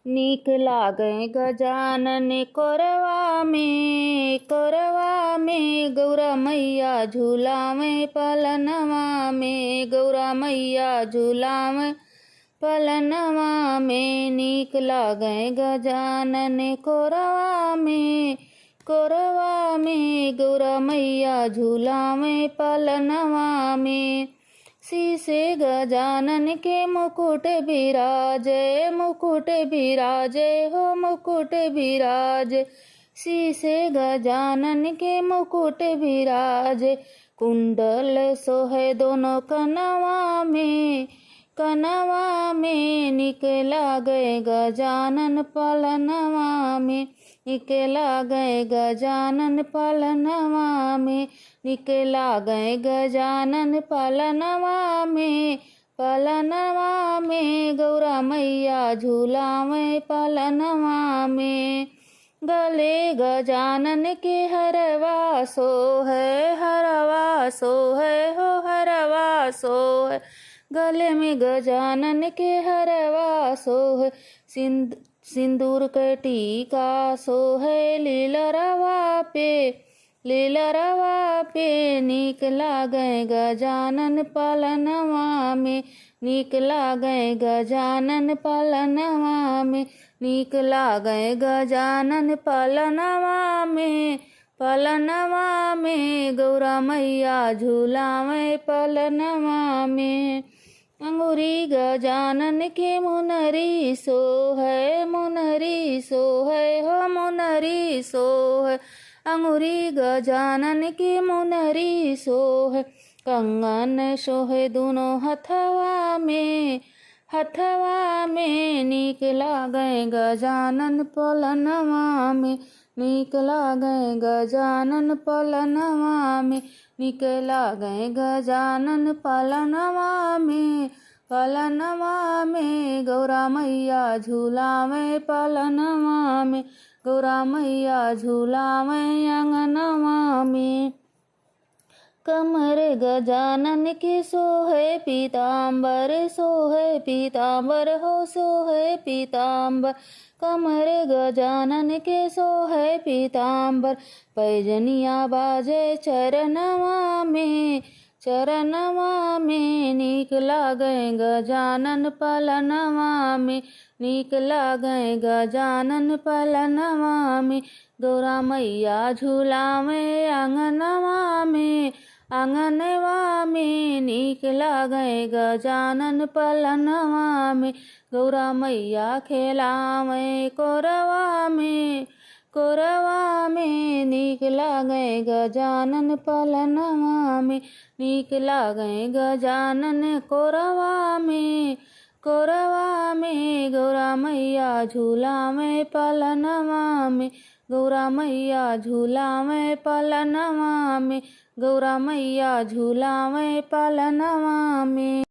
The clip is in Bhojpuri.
नीक लागे गजानन कोरवा में गौरा मैया झूलावे पलनवा में गौरा मैया झूलावे पलनवा में। नीक लागे गजानन कोरवा में गौरा मैया झूलावे पलनवा में। शीशे गजानन के मुकुट बिराजे हो मुकुट बिराजे। शीशे गजानन के मुकुट बिराजे। कुंडल सोहे दोनों कनवा में नीक लागे गजानन पलनवा में। नीक लागे गजानन पलनवा में। नीक लागे गजानन पलनवा में गौरा मैया झूलावे पलनवा में। गले गजानन के हरवा सोहे हो हरवा सोहे। गले में गजानन के हरवा सोहे। सिंदूर के टीका सोहे लीलरवा पे नीक लागे गजानन पलनवा में। नीक लागे गजानन पलनवा में। नीक लागे गजानन पलनवा में गौरा मैया झूलावे पलनवा में। अंगूरी गजानन के मुनरी सोहे हो मुनरी सोहे। अंगूरी गजानन के मुनरी सोहे। कंगन सोहे दोनों हथवा में नीक लागे गजानन पलनवा में। नीक लागे गजानन पलनवा में। नीक लागे गजानन पलनवा में गौरा मैया झूलावे पलनवा में। गौरा मैया झूलावे अंगनवा में। कमर गजानन के सोहे पीताम्बर हो सोहे पीताम्बर। कमर गजानन के सोहे पीताम्बर। पैजनिया बाजे चरणवा में नीक लागे गजानन पलनवा में। नीक लागे गजानन पलनवा में गौरा मैया झूलावे आंगनवा में नीक लागे गजानन पलनवा में। गौरा मैया खेलावे कोरवा में नीक लागे गजानन पलनवा में। नीक लागे गजानन कोरवा में गौरा मैया झूलावे पलनवा में। गौरा मैया झूलावे पलनवा में। गौरा मैया झूलावे पलनवा में।